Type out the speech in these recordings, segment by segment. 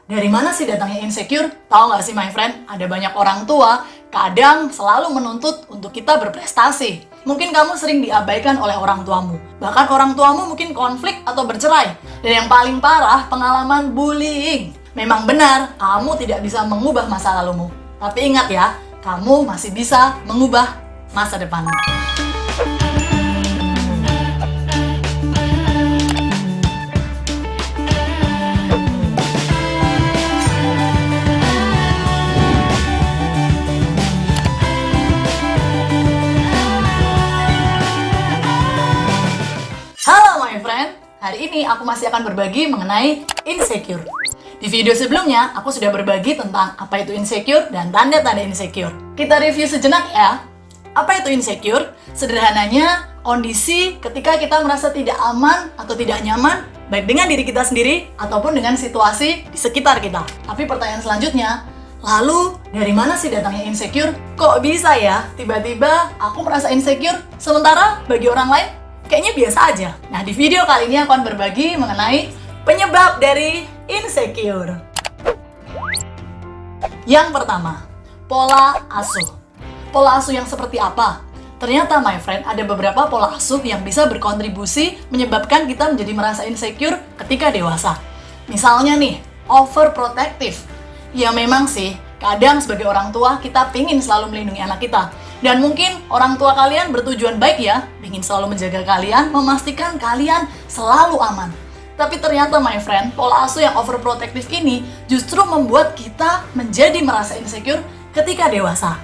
Dari mana sih datangnya insecure? Tahu nggak sih my friend, ada banyak orang tua kadang selalu menuntut untuk kita berprestasi. Mungkin kamu sering diabaikan oleh orang tuamu. Bahkan orang tuamu mungkin konflik atau bercerai. Dan yang paling parah, pengalaman bullying. Memang benar, kamu tidak bisa mengubah masa lalumu. Tapi ingat ya, kamu masih bisa mengubah masa depanmu. Halo my friend, hari ini aku masih akan berbagi mengenai insecure. Di video sebelumnya, aku sudah berbagi tentang apa itu insecure dan tanda-tanda insecure. Kita review sejenak ya. Apa itu insecure? Sederhananya, kondisi ketika kita merasa tidak aman atau tidak nyaman, baik dengan diri kita sendiri ataupun dengan situasi di sekitar kita. Tapi pertanyaan selanjutnya, lalu dari mana sih datangnya insecure? Kok bisa ya, tiba-tiba aku merasa insecure, sementara bagi orang lain kayaknya biasa aja. Nah, di video kali ini aku akan berbagi mengenai penyebab dari insecure. Yang pertama, pola asuh. Pola asuh yang seperti apa? Ternyata my friend, ada beberapa pola asuh yang bisa berkontribusi menyebabkan kita menjadi merasa insecure ketika dewasa. Misalnya nih, overprotective. Ya memang sih, kadang sebagai orang tua kita pingin selalu melindungi anak kita. Dan mungkin orang tua kalian bertujuan baik ya, ingin selalu menjaga kalian, memastikan kalian selalu aman. Tapi ternyata my friend, pola asuh yang overprotective ini justru membuat kita menjadi merasa insecure ketika dewasa.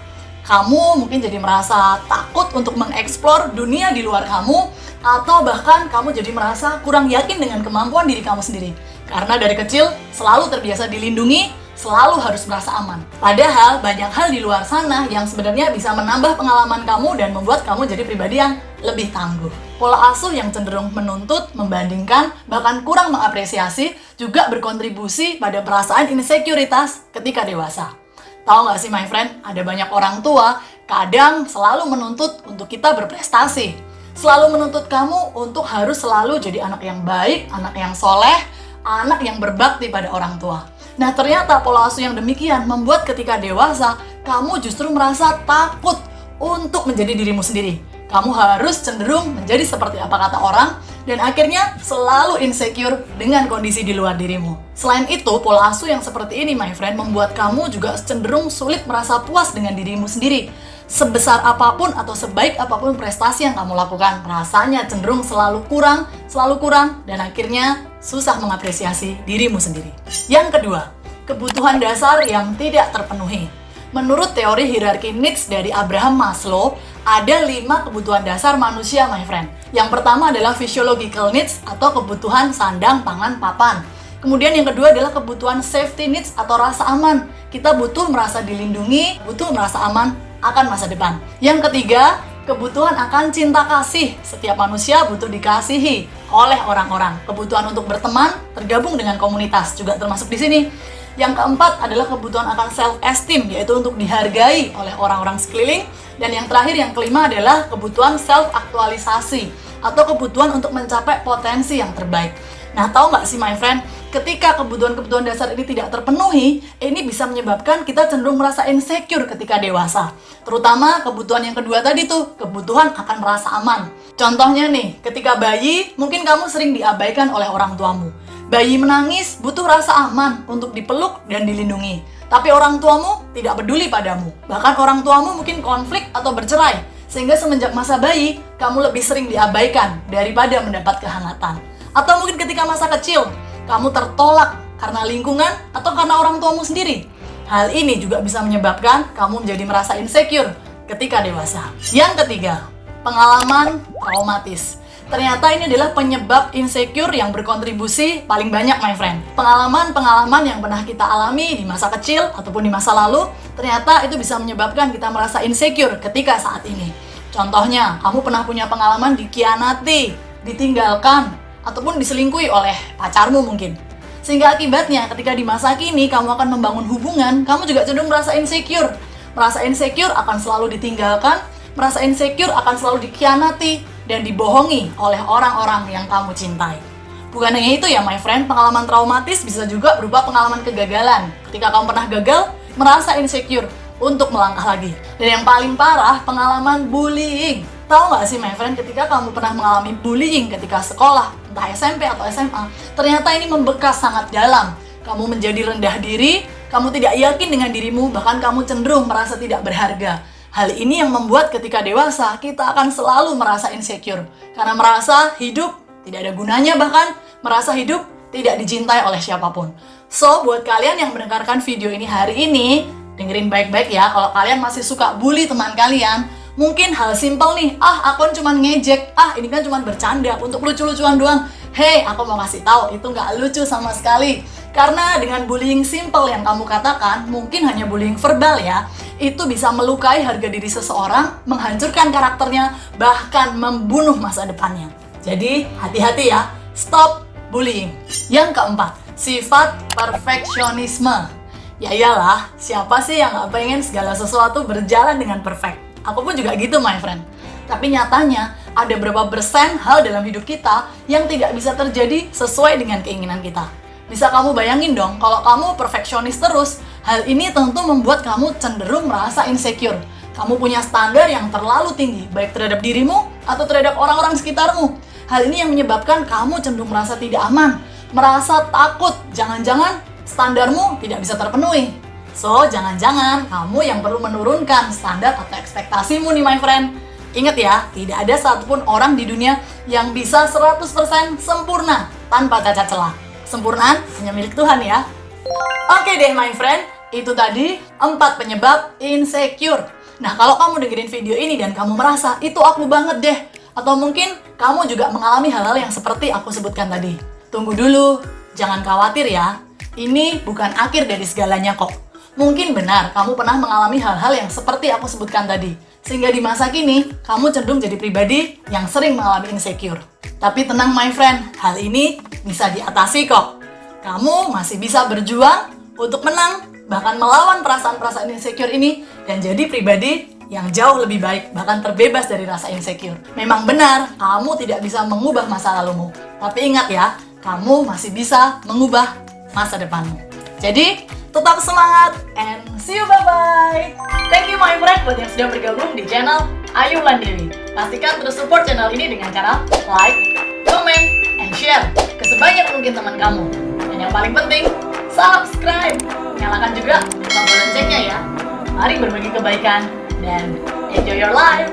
Kamu mungkin jadi merasa takut untuk mengeksplor dunia di luar kamu, atau bahkan kamu jadi merasa kurang yakin dengan kemampuan diri kamu sendiri. Karena dari kecil selalu terbiasa dilindungi, selalu harus merasa aman. Padahal banyak hal di luar sana yang sebenarnya bisa menambah pengalaman kamu dan membuat kamu jadi pribadi yang lebih tangguh. Pola asuh yang cenderung menuntut, membandingkan, bahkan kurang mengapresiasi juga berkontribusi pada perasaan insekuritas ketika dewasa. Tahu nggak sih my friend, ada banyak orang tua kadang selalu menuntut untuk kita berprestasi. Selalu menuntut kamu untuk harus selalu jadi anak yang baik, anak yang soleh, anak yang berbakti pada orang tua. Nah, ternyata pola asuh yang demikian membuat ketika dewasa, kamu justru merasa takut untuk menjadi dirimu sendiri. Kamu harus cenderung menjadi seperti apa kata orang, dan akhirnya selalu insecure dengan kondisi di luar dirimu. Selain itu, pola asuh yang seperti ini, my friend, membuat kamu juga cenderung sulit merasa puas dengan dirimu sendiri. Sebesar apapun atau sebaik apapun prestasi yang kamu lakukan, rasanya cenderung selalu kurang, dan akhirnya susah mengapresiasi dirimu sendiri. Yang kedua, kebutuhan dasar yang tidak terpenuhi. Menurut teori hierarki needs dari Abraham Maslow, ada 5 kebutuhan dasar manusia, my friend. Yang pertama adalah physiological needs atau kebutuhan sandang, pangan, papan. Kemudian yang kedua adalah kebutuhan safety needs atau rasa aman. Kita butuh merasa dilindungi, butuh merasa aman akan masa depan. Yang ketiga, kebutuhan akan cinta kasih. Setiap manusia butuh dikasihi oleh orang-orang. Kebutuhan untuk berteman, tergabung dengan komunitas juga termasuk di sini. Yang keempat adalah kebutuhan akan self-esteem, yaitu untuk dihargai oleh orang-orang sekeliling. Dan yang terakhir, yang kelima adalah kebutuhan self-aktualisasi atau kebutuhan untuk mencapai potensi yang terbaik. Nah, tahu nggak sih my friend, ketika kebutuhan-kebutuhan dasar ini tidak terpenuhi, ini bisa menyebabkan kita cenderung merasa insecure ketika dewasa. Terutama kebutuhan yang kedua tadi tuh, kebutuhan akan merasa aman. Contohnya nih, ketika bayi, mungkin kamu sering diabaikan oleh orang tuamu. Bayi menangis, butuh rasa aman untuk dipeluk dan dilindungi. Tapi orang tuamu tidak peduli padamu. Bahkan orang tuamu mungkin konflik atau bercerai. Sehingga semenjak masa bayi, kamu lebih sering diabaikan daripada mendapat kehangatan. Atau mungkin ketika masa kecil, kamu tertolak karena lingkungan atau karena orang tuamu sendiri. Hal ini juga bisa menyebabkan kamu menjadi merasa insecure ketika dewasa. Yang ketiga, pengalaman traumatis. Ternyata ini adalah penyebab insecure yang berkontribusi paling banyak, my friend. Pengalaman-pengalaman yang pernah kita alami di masa kecil ataupun di masa lalu, ternyata itu bisa menyebabkan kita merasa insecure ketika saat ini. Contohnya, kamu pernah punya pengalaman dikhianati, ditinggalkan, ataupun diselingkuhi oleh pacarmu mungkin. Sehingga akibatnya ketika di masa kini kamu akan membangun hubungan, kamu juga cenderung merasa insecure. Merasa insecure akan selalu ditinggalkan, merasa insecure akan selalu dikhianati dan dibohongi oleh orang-orang yang kamu cintai. Bukan hanya itu ya my friend, pengalaman traumatis bisa juga berupa pengalaman kegagalan. Ketika kamu pernah gagal, merasa insecure untuk melangkah lagi. Dan yang paling parah, pengalaman bullying. Tahu nggak sih my friend, ketika kamu pernah mengalami bullying ketika sekolah, entah SMP atau SMA, ternyata ini membekas sangat dalam. Kamu menjadi rendah diri, kamu tidak yakin dengan dirimu, bahkan kamu cenderung merasa tidak berharga. Hal ini yang membuat ketika dewasa, kita akan selalu merasa insecure. Karena merasa hidup tidak ada gunanya, bahkan merasa hidup tidak dicintai oleh siapapun. So, buat kalian yang mendengarkan video ini hari ini, dengerin baik-baik ya, kalau kalian masih suka bully teman kalian, mungkin hal simpel nih, aku cuma ngejek, ini kan cuma bercanda, untuk lucu-lucuan doang. Hey, aku mau kasih tahu, itu nggak lucu sama sekali. Karena dengan bullying simple yang kamu katakan, mungkin hanya bullying verbal ya, itu bisa melukai harga diri seseorang, menghancurkan karakternya, bahkan membunuh masa depannya. Jadi, hati-hati ya, stop bullying. Yang keempat, sifat perfeksionisme. Ya iyalah, siapa sih yang gak pengen segala sesuatu berjalan dengan perfect? Aku pun juga gitu my friend. Tapi nyatanya, ada berapa persen hal dalam hidup kita yang tidak bisa terjadi sesuai dengan keinginan kita. Bisa kamu bayangin dong, kalau kamu perfeksionis terus, hal ini tentu membuat kamu cenderung merasa insecure. Kamu punya standar yang terlalu tinggi, baik terhadap dirimu atau terhadap orang-orang sekitarmu. Hal ini yang menyebabkan kamu cenderung merasa tidak aman, merasa takut, jangan-jangan standarmu tidak bisa terpenuhi. So, jangan-jangan kamu yang perlu menurunkan standar atau ekspektasimu nih my friend. Ingat ya, tidak ada satupun orang di dunia yang bisa 100% sempurna tanpa cacat celah. Sempurnaan hanya milik Tuhan ya. Oke deh my friend, itu tadi 4 penyebab insecure. Nah, kalau kamu dengerin video ini dan kamu merasa itu aku banget deh, atau mungkin kamu juga mengalami hal-hal yang seperti aku sebutkan tadi, tunggu dulu, jangan khawatir ya. Ini bukan akhir dari segalanya kok. Mungkin benar kamu pernah mengalami hal-hal yang seperti aku sebutkan tadi, sehingga di masa kini kamu cenderung jadi pribadi yang sering mengalami insecure. Tapi tenang my friend, hal ini bisa diatasi kok. Kamu masih bisa berjuang untuk menang, bahkan melawan perasaan-perasaan insecure ini, dan jadi pribadi yang jauh lebih baik, bahkan terbebas dari rasa insecure. Memang benar, kamu tidak bisa mengubah masa lalumu. Tapi ingat ya, kamu masih bisa mengubah masa depanmu. Jadi, tetap semangat, and see you, bye-bye! Thank you my friend buat yang sudah bergabung di channel Ayu Landewi. Pastikan terus support channel ini dengan cara like, comment, and share ke sebanyak mungkin teman kamu. Dan yang paling penting, subscribe! Nyalakan juga tombol loncengnya ya. Mari berbagi kebaikan dan enjoy your life!